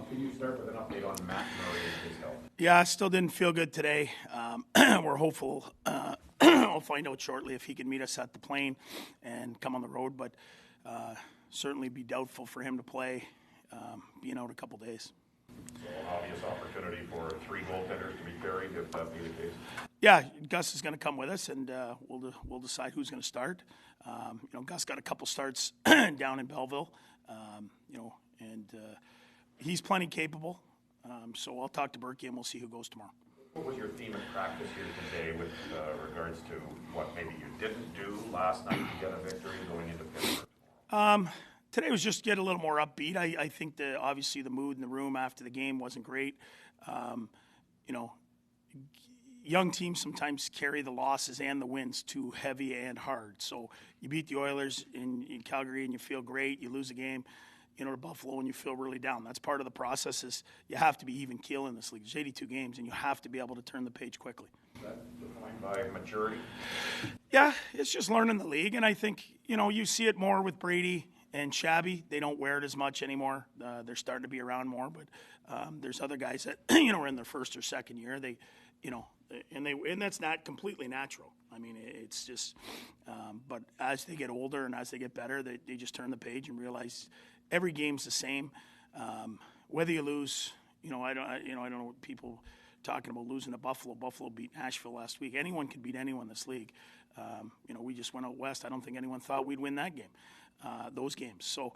can you start with an update on Matt Murray and his health? Yeah, still didn't feel good today. We're hopeful. I'll find out shortly if he can meet us at the plane and come on the road, but certainly be doubtful for him to play, being out a couple days. So an obvious opportunity for 3 goaltenders to be carried if that be the case? Yeah, Gus is going to come with us, and we'll decide who's going to start. Gus got a couple starts down in Belleville, and he's plenty capable. So I'll talk to Berkey, and we'll see who goes tomorrow. What was your theme in practice here today with regards to what maybe you didn't do last night to get a victory going into Pittsburgh? Today was just get a little more upbeat. I think obviously the mood in the room after the game wasn't great. Young teams sometimes carry the losses and the wins too heavy and hard. So you beat the Oilers in Calgary and you feel great. You lose a game, to Buffalo and you feel really down. That's part of the process. Is you have to be even keel in this league. There's 82 games and you have to be able to turn the page quickly. Is that defined by maturity? Yeah, it's just learning the league, and I think you see it more with Brady and Shabby. They don't wear it as much anymore. They're starting to be around more, but there's other guys that are in their first or second year. And that's not completely natural. I mean, it's just. But as they get older and as they get better, they just turn the page and realize every game's the same. Whether you lose, I don't know what people talking about losing to Buffalo. Buffalo beat Nashville last week. Anyone can beat anyone in this league. We just went out west. I don't think anyone thought we'd win that game. Those games. So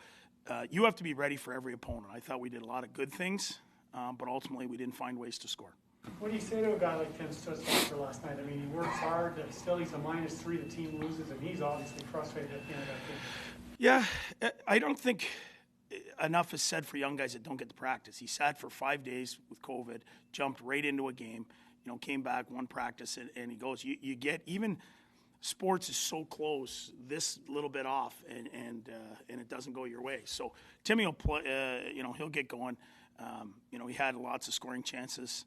you have to be ready for every opponent. I thought we did a lot of good things, but ultimately we didn't find ways to score. What do you say to a guy like Tim Stutzlacher last night? I mean, he works hard, still he's a -3, the team loses, and he's obviously frustrated at the end of that game. Yeah, I don't think enough is said for young guys that don't get to practice. He sat for 5 days with COVID, jumped right into a game, came back, one practice, and he goes, you get, even sports is so close, this little bit off, and it doesn't go your way. So Timmy will play, he'll get going. He had lots of scoring chances.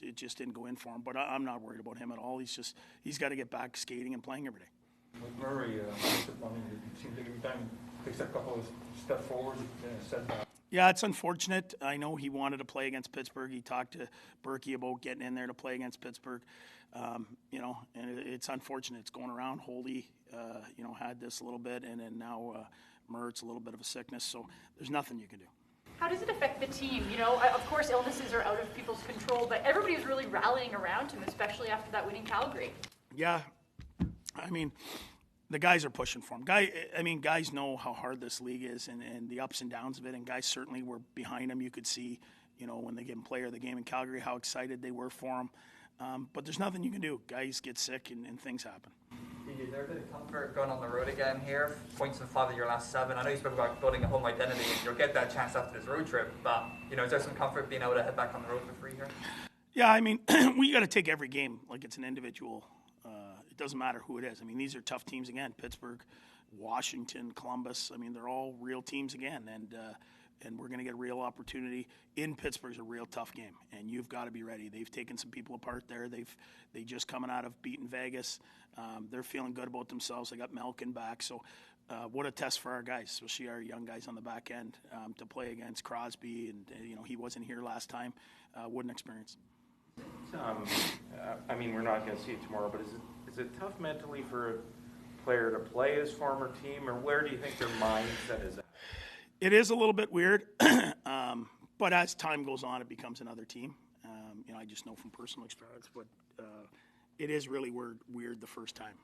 It just didn't go in for him, but I'm not worried about him at all. He's got to get back skating and playing every day. With Murray, it seems like every time he takes a couple of steps forward, setback. Yeah, it's unfortunate. I know he wanted to play against Pittsburgh. He talked to Berkey about getting in there to play against Pittsburgh. And it's unfortunate. It's going around. Holdy, had this a little bit, and then now Mertz, a little bit of a sickness. So there's nothing you can do. How does it affect the team? Of course, illnesses are out of people's control, but everybody was really rallying around him, especially after that win in Calgary. Yeah, I mean, the guys are pushing for him. Guys know how hard this league is and the ups and downs of it, and guys certainly were behind him. You could see, when they gave him player of the game in Calgary, how excited they were for him. But there's nothing you can do. Guys get sick and things happen. Is there a bit of comfort going on the road again here? Points in 5 of your last 7. I know you spoke about building a home identity. You'll get that chance after this road trip, but is there some comfort being able to head back on the road for free here? Yeah, I mean, we got to take every game like it's an individual. It doesn't matter who it is. I mean, these are tough teams again. Pittsburgh, Washington, Columbus. I mean, they're all real teams again, and we're going to get a real opportunity. In Pittsburgh's a real tough game, and you've got to be ready. They've taken some people apart there. They just coming out of beating Vegas. They're feeling good about themselves. They got Malkin back, so what a test for our guys, especially our young guys on the back end, to play against Crosby, and he wasn't here last time. What an experience. We're not going to see it tomorrow, but is it tough mentally for a player to play his former team, or where do you think their mindset is at? It is a little bit weird, but as time goes on, it becomes another team. I just know from personal experience, but it is really weird the first time.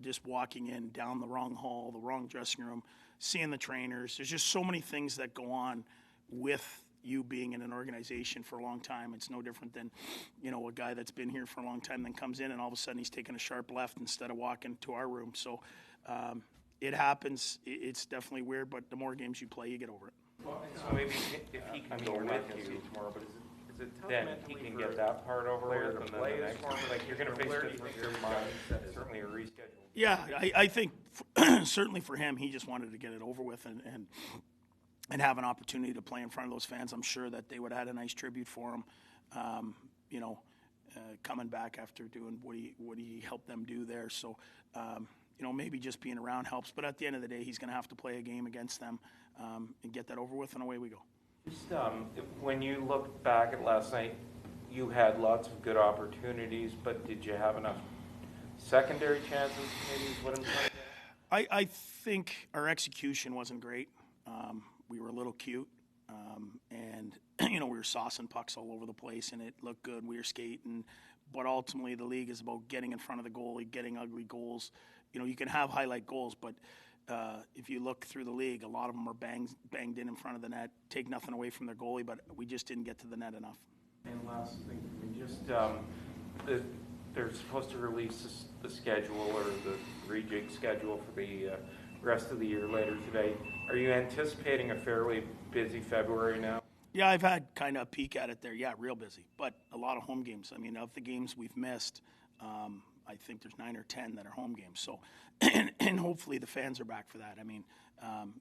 Just walking in, down the wrong hall, the wrong dressing room, seeing the trainers. There's just so many things that go on with you being in an organization for a long time. It's no different than, a guy that's been here for a long time then comes in and all of a sudden he's taking a sharp left instead of walking to our room. So it happens. It's definitely weird, but the more games you play, you get over it. So maybe if he can go with you tomorrow, but is it tough then he can get that part over with and play his form? Like you're going to face your mindset, certainly a reschedule. Yeah, I think certainly for him, he just wanted to get it over with and have an opportunity to play in front of those fans. I'm sure that they would have had a nice tribute for him, coming back after doing what he helped them do there. So, maybe just being around helps. But at the end of the day, he's going to have to play a game against them and get that over with, and away we go. Just when you look back at last night, you had lots of good opportunities, but did you have enough secondary chances? Maybe is what I'm trying to get. I think our execution wasn't great. We were a little cute, and we were saucing pucks all over the place, and it looked good. We were skating, but ultimately the league is about getting in front of the goalie, getting ugly goals. You can have highlight goals, but if you look through the league, a lot of them are banged in front of the net, take nothing away from their goalie, but we just didn't get to the net enough. And last thing, we just they're supposed to release the schedule or the rejig schedule for the rest of the year later today. Are you anticipating a fairly busy February now? Yeah, I've had kind of a peek at it there. Yeah, real busy, but a lot of home games. I mean, of the games we've missed, I think there's 9 or 10 that are home games. So, and hopefully the fans are back for that. I mean,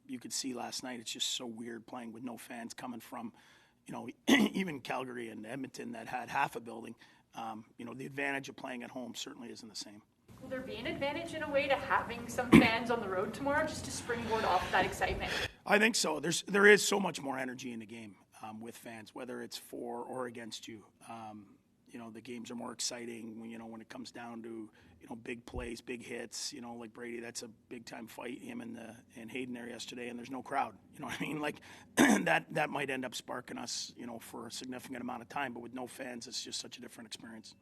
you could see last night, it's just so weird playing with no fans coming from, even Calgary and Edmonton that had half a building. The advantage of playing at home certainly isn't the same. Will there be an advantage in a way to having some fans on the road tomorrow just to springboard off that excitement? I think so. There is so much more energy in the game with fans, whether it's for or against you. The games are more exciting when it comes down to big plays, big hits. Like Brady, that's a big time fight. Him and Hayden there yesterday, and there's no crowd. You know what I mean? Like that might end up sparking us, for a significant amount of time. But with no fans, it's just such a different experience.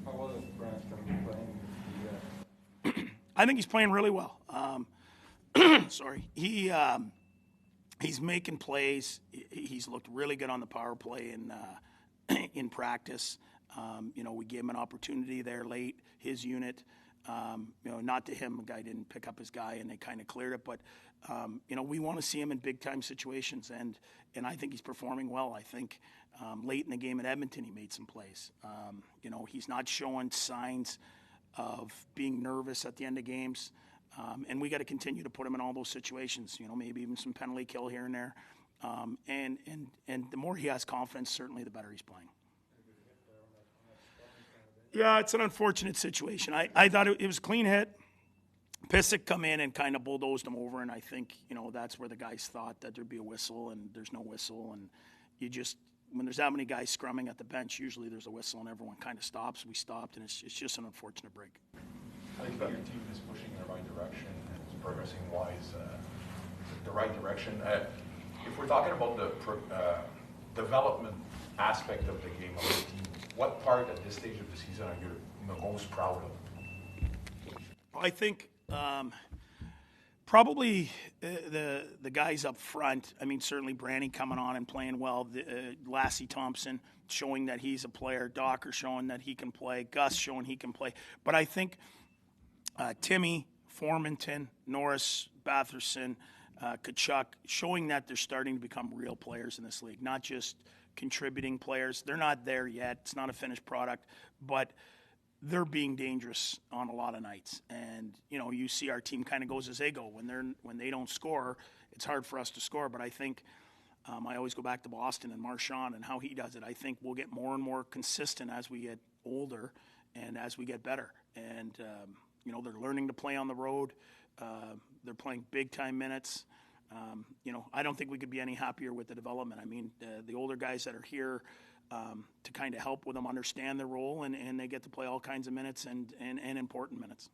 How was Brandstrom playing? I think he's playing really well. Sorry, he's making plays. He's looked really good on the power play in practice. We gave him an opportunity there late. His unit, not to him, the guy didn't pick up his guy and they kind of cleared it. But we want to see him in big time situations, and I think he's performing well. I think late in the game at Edmonton, he made some plays. He's not showing signs of being nervous at the end of games. And we got to continue to put him in all those situations, maybe even some penalty kill here and there. And the more he has confidence, certainly the better he's playing. Yeah, it's an unfortunate situation. I thought it was a clean hit. Pissick come in and kind of bulldozed him over, and I think, that's where the guys thought that there'd be a whistle, and there's no whistle. And when there's that many guys scrumming at the bench, usually there's a whistle and everyone kind of stops. We stopped, and it's just an unfortunate break. I think that your team is pushing in the right direction and is progressing wise, the right direction. If we're talking about the development aspect of the game of the team, what part at this stage of the season are you most proud of? I think probably the guys up front. I mean, certainly Branny coming on and playing well. Lassie Thompson showing that he's a player. Docker showing that he can play. Gus showing he can play. But I think Timmy, Formanton, Norris, Batherson, Kachuk, showing that they're starting to become real players in this league, not just contributing players. They're not there yet. It's not a finished product, but they're being dangerous on a lot of nights. And, you see our team kind of goes as they go. When they don't score, it's hard for us to score. But I think I always go back to Boston and Marchand and how he does it. I think we'll get more and more consistent as we get older and as we get better. And, they're learning to play on the road. They're playing big-time minutes. I don't think we could be any happier with the development. I mean, the older guys that are here to kind of help with them understand their role, and they get to play all kinds of minutes and important minutes.